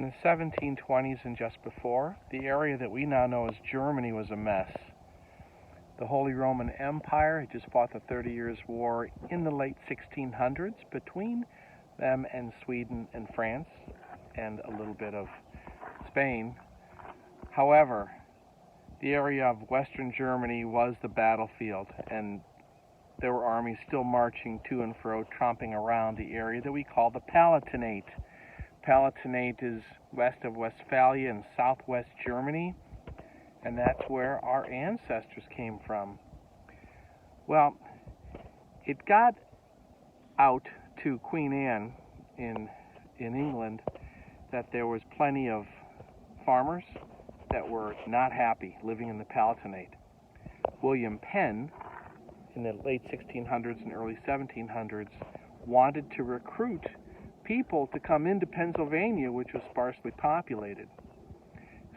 In the 1720s and just before, the area that we now know as Germany was a mess. The Holy Roman Empire had just fought the 30 Years' War in the late 1600s between them and Sweden and France and a little bit of Spain. However, the area of Western Germany was the battlefield, and there were armies still marching to and fro, tromping around the area that we call the Palatinate. Palatinate is west of Westphalia in southwest Germany, and that's where our ancestors came from. Well, it got out to Queen Anne in England that there was plenty of farmers that were not happy living in the Palatinate. William Penn, in the late 1600s and early 1700s, wanted to recruit people to come into Pennsylvania, which was sparsely populated.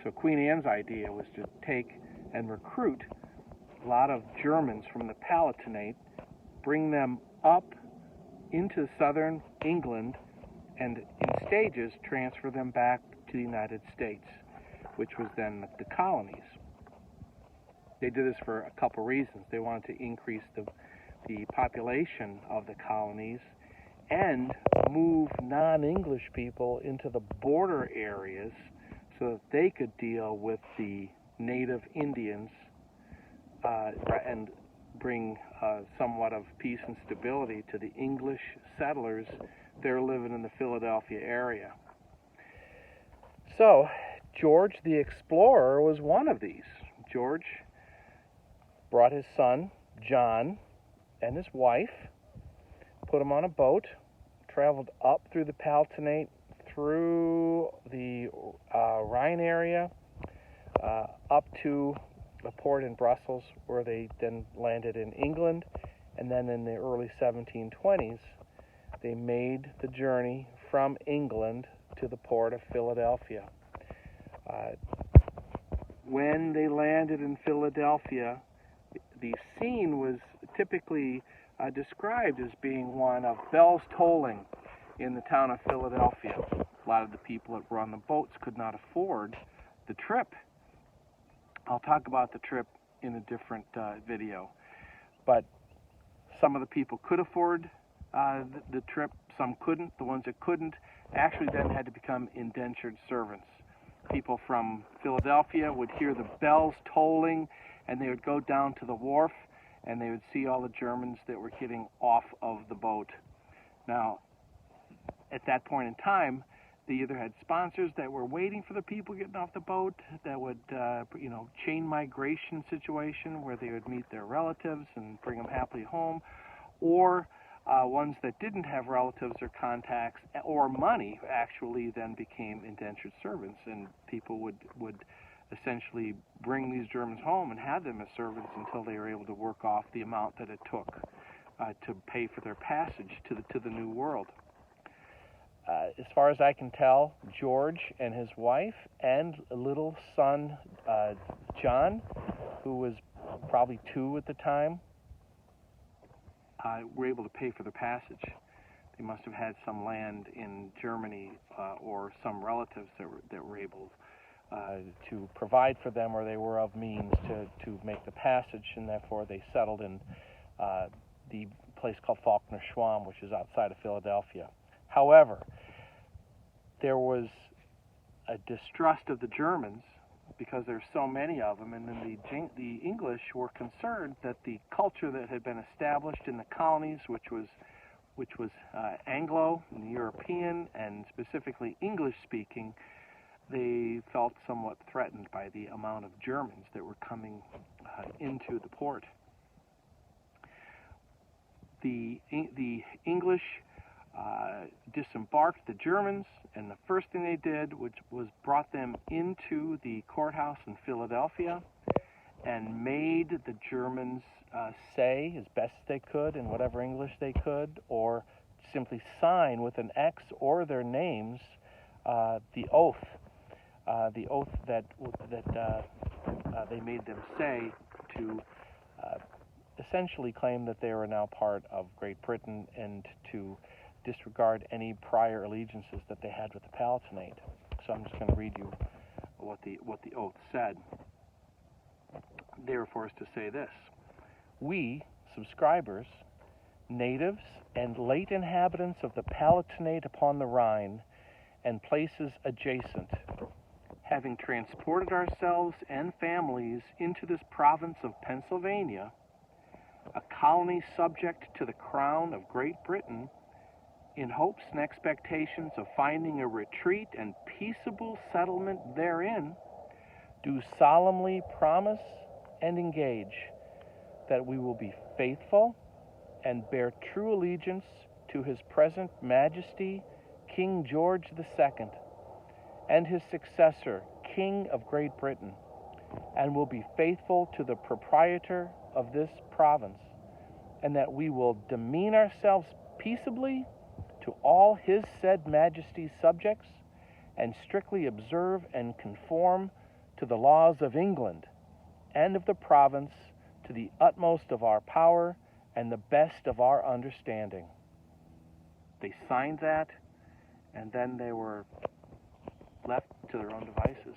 So Queen Anne's idea was to take and recruit a lot of Germans from the Palatinate, bring them up into southern England, and in stages transfer them back to the United States, which was then the colonies. They did this for a couple reasons. They wanted to increase the population of the colonies and move non-English people into the border areas so that they could deal with the native Indians and bring somewhat of peace and stability to the English settlers that are living in the Philadelphia area. So, George the Explorer was one of these. George brought his son, John, and his wife, put them on a boat, traveled up through the Palatinate, through the Rhine area, up to a port in Brussels, where they then landed in England, and then in the early 1720s, they made the journey from England to the port of Philadelphia. When they landed in Philadelphia, the scene was typically described as being one of bells tolling in the town of Philadelphia. A lot of the people that were on the boats could not afford the trip. I'll talk about the trip in a different video. But some of the people could afford the trip, some couldn't. The ones that couldn't actually then had to become indentured servants. People from Philadelphia would hear the bells tolling, and they would go down to the wharf, and they would see all the Germans that were getting off of the boat. Now, at that point in time, they either had sponsors that were waiting for the people getting off the boat, that would, chain migration situation where they would meet their relatives and bring them happily home, or ones that didn't have relatives or contacts or money actually then became indentured servants, and people would essentially bring these Germans home and have them as servants until they were able to work off the amount that it took to pay for their passage to the New World. As far as I can tell, George and his wife and a little son, John, who was probably 2 at the time, were able to pay for their passage. They must have had some land in Germany or some relatives that were able to provide for them, or they were of means to make the passage, and therefore they settled in the place called Faulkner-Schwamm, which is outside of Philadelphia. However, there was a distrust of the Germans because there's so many of them, and then the English were concerned that the culture that had been established in the colonies, which was Anglo and European and specifically English-speaking, they felt somewhat threatened by the amount of Germans that were coming into the port. The English disembarked the Germans, and the first thing they did was brought them into the courthouse in Philadelphia and made the Germans say as best they could in whatever English they could, or simply sign with an X or their names the oath that they made them say to essentially claim that they were now part of Great Britain and to disregard any prior allegiances that they had with the Palatinate. so I'm just going to read you what the oath said. They were forced to say this: "We, subscribers, natives and late inhabitants of the Palatinate upon the Rhine and places adjacent, having transported ourselves and families into this province of Pennsylvania, a colony subject to the Crown of Great Britain, in hopes and expectations of finding a retreat and peaceable settlement therein, do solemnly promise and engage that we will be faithful and bear true allegiance to His present Majesty King George II and his successor, King of Great Britain, and will be faithful to the proprietor of this province, and that we will demean ourselves peaceably to all his said Majesty's subjects, and strictly observe and conform to the laws of England and of the province to the utmost of our power and the best of our understanding." They signed that, and then they were left to their own devices.